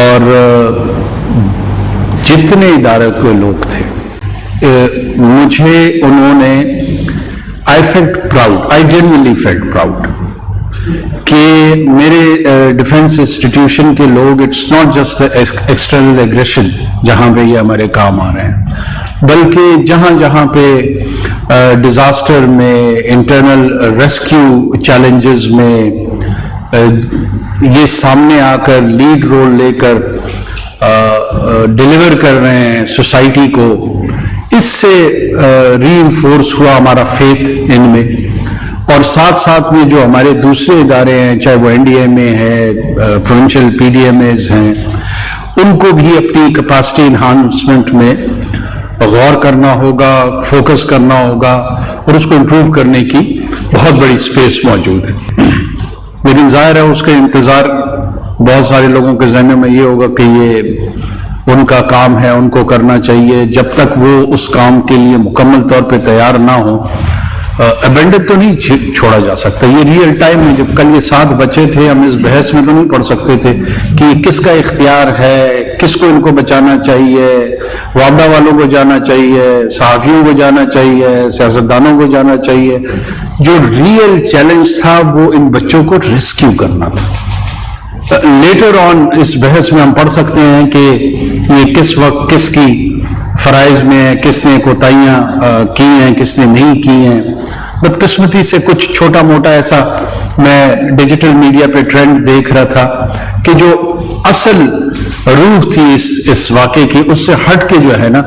اور جتنے ادارے کے لوگ تھے مجھے انہوں نے I felt proud, I genuinely felt proud کہ میرے ڈیفنس انسٹیٹیوشن کے لوگ it's not just external aggression جہاں پہ یہ ہمارے کام آ رہے ہیں، بلکہ جہاں جہاں پہ ڈیزاسٹر میں، انٹرنل ریسکیو چیلنجز میں یہ سامنے آ کر لیڈ رول لے کر ڈیلیور کر رہے ہیں سوسائٹی کو، اس سے ری انفورس ہوا ہمارا فیتھ ان میں۔ اور ساتھ ساتھ میں جو ہمارے دوسرے ادارے ہیں، چاہے وہ NDMA ہے، پروونشل PDMAs ہیں، ان کو بھی اپنی کیپیسٹی انہانسمنٹ میں غور کرنا ہوگا، فوکس کرنا ہوگا، اور اس کو امپروو کرنے کی بہت بڑی اسپیس موجود ہے۔ لیکن ظاہر ہے اس کا انتظار بہت سارے لوگوں کے ذہنوں میں یہ ہوگا کہ یہ ان کا کام ہے، ان کو کرنا چاہیے، جب تک وہ اس کام کے لیے مکمل طور پہ تیار نہ ہو ابینڈن تو نہیں چھوڑا جا سکتا۔ یہ ریئل ٹائم میں جب کل یہ 7 بچے تھے، ہم اس بحث میں تو نہیں پڑھ سکتے تھے کہ کس کا اختیار ہے، کس کو ان کو بچانا چاہیے، وابڈا والوں کو جانا چاہیے، صحافیوں کو جانا چاہیے، سیاستدانوں کو جانا چاہیے۔ جو ریئل چیلنج تھا وہ ان بچوں کو ریسکیو کرنا تھا۔ لیٹر آن اس بحث میں ہم پڑھ سکتے ہیں کہ یہ کس وقت کس کی فرائض میں ہے، کس نے کوتاہیاں کی ہیں، کس نے نہیں کی ہیں۔ بدقسمتی سے کچھ چھوٹا موٹا ایسا میں ڈیجیٹل میڈیا پہ ٹرینڈ دیکھ رہا تھا کہ جو اصل روح تھی اس واقعے کی، اس سے ہٹ کے جو ہے نا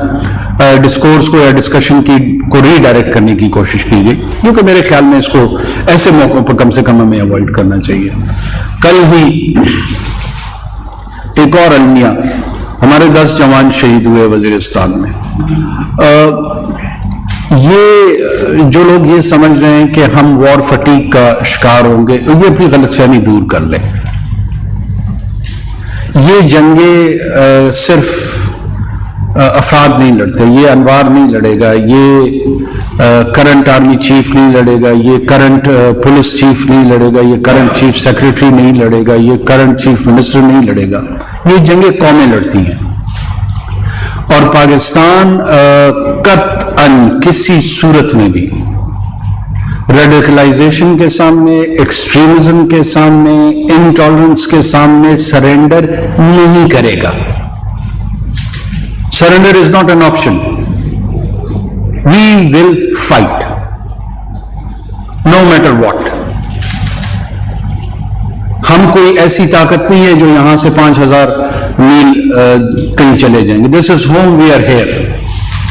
ڈسکورس کو یا ڈسکشن کو ری ڈائریکٹ کرنے کی کوشش کی گئی، کیونکہ میرے خیال میں اس کو ایسے موقعوں پر کم سے کم ہمیں اوائڈ کرنا چاہیے۔ کل ہی ایک اور المیہ، ہمارے 10 جوان شہید ہوئے وزیرستان میں۔ یہ جو لوگ یہ سمجھ رہے ہیں کہ ہم وار فٹیگ کا شکار ہوں گے، یہ اپنی غلط فہمی دور کر لیں۔ یہ جنگیں صرف افراد نہیں لڑتے، یہ انوار نہیں لڑے گا، یہ کرنٹ آرمی چیف نہیں لڑے گا، یہ کرنٹ پولیس چیف نہیں لڑے گا، یہ کرنٹ چیف سیکریٹری نہیں لڑے گا، یہ کرنٹ چیف منسٹر نہیں لڑے گا، یہ جنگیں قومیں لڑتی ہیں۔ اور پاکستان قطعاً کسی صورت میں بھی ریڈیکلائزیشن کے سامنے، ایکسٹریمزم کے سامنے، انٹالرنس کے سامنے سرنڈر نہیں کرے گا۔ Surrender is not an option. We will fight, no matter what. ہم کوئی ایسی طاقت نہیں ہے جو یہاں سے 5000 میل کہیں چلے جائیں گے۔ This is home, we are here.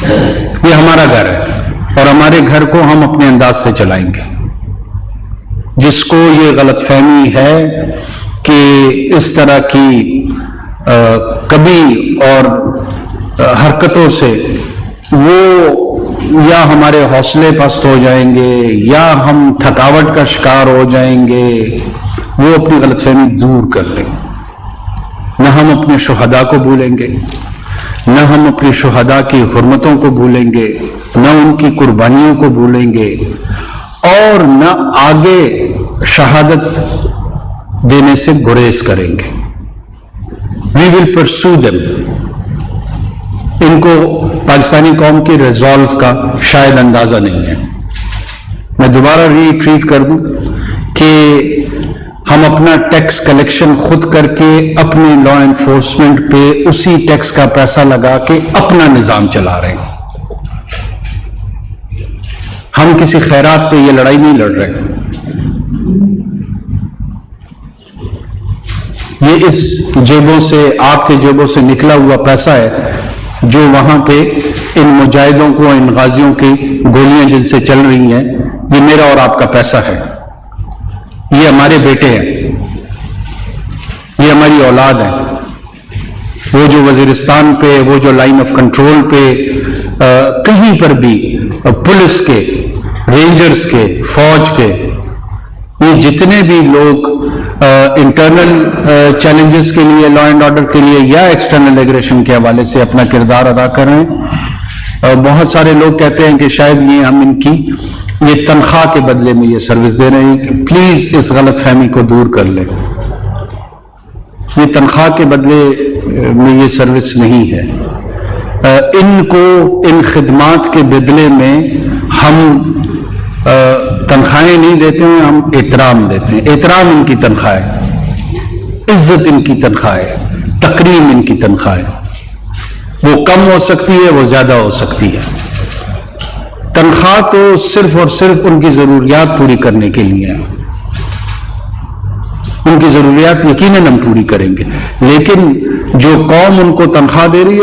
یہ ہمارا گھر ہے اور ہمارے گھر کو ہم اپنے انداز سے چلائیں گے۔ جس کو یہ غلط فہمی ہے کہ اس طرح کی کبھی اور حرکتوں سے وہ یا ہمارے حوصلے پست ہو جائیں گے یا ہم تھکاوٹ کا شکار ہو جائیں گے، وہ اپنی غلط فہمی دور کر لیں۔ نہ ہم اپنے شہداء کو بھولیں گے، نہ ہم اپنے شہداء کی حرمتوں کو بھولیں گے، نہ ان کی قربانیوں کو بھولیں گے، اور نہ آگے شہادت دینے سے گریز کریں گے۔ We will pursue them۔ ان کو پاکستانی قوم کی ریزالو کا شاید اندازہ نہیں ہے۔ میں دوبارہ ری ٹریٹ کر دوں کہ ہم اپنا ٹیکس کلیکشن خود کر کے اپنے لا انفورسمنٹ پہ اسی ٹیکس کا پیسہ لگا کے اپنا نظام چلا رہے ہیں۔ ہم کسی خیرات پہ یہ لڑائی نہیں لڑ رہے۔ یہ اس جیبوں سے، آپ کے جیبوں سے نکلا ہوا پیسہ ہے جو وہاں پہ ان مجاہدوں کو، ان غازیوں کی گولیاں جن سے چل رہی ہیں، یہ میرا اور آپ کا پیسہ ہے۔ یہ ہمارے بیٹے ہیں، یہ ہماری اولاد ہے۔ وہ جو وزیرستان پہ، وہ جو لائن آف کنٹرول پہ کہیں پر بھی پولیس کے، رینجرز کے، فوج کے، یہ جتنے بھی لوگ انٹرنل چیلنجز کے لیے، لا اینڈ آرڈر کے لیے یا ایکسٹرنل ایگریشن کے حوالے سے اپنا کردار ادا کر رہے ہیں، بہت سارے لوگ کہتے ہیں کہ شاید یہ ہم ان کی یہ تنخواہ کے بدلے میں یہ سروس دے رہے ہیں، کہ پلیز اس غلط فہمی کو دور کر لیں۔ یہ تنخواہ کے بدلے میں یہ سروس نہیں ہے. ان کو ان خدمات کے بدلے میں ہم تنخواہیں نہیں دیتے ہیں، ہم احترام دیتے ہیں. احترام ان کی تنخواہ ہے، عزت ان کی تنخواہ ہے، تکریم ان کی تنخواہ ہے. وہ کم ہو سکتی ہے، وہ زیادہ ہو سکتی ہے. تنخواہ تو صرف اور صرف ان کی ضروریات پوری کرنے کے لیے ہے. ان کی ضروریات یقیناً ہم پوری کریں گے، لیکن جو قوم ان کو تنخواہ دے رہی ہے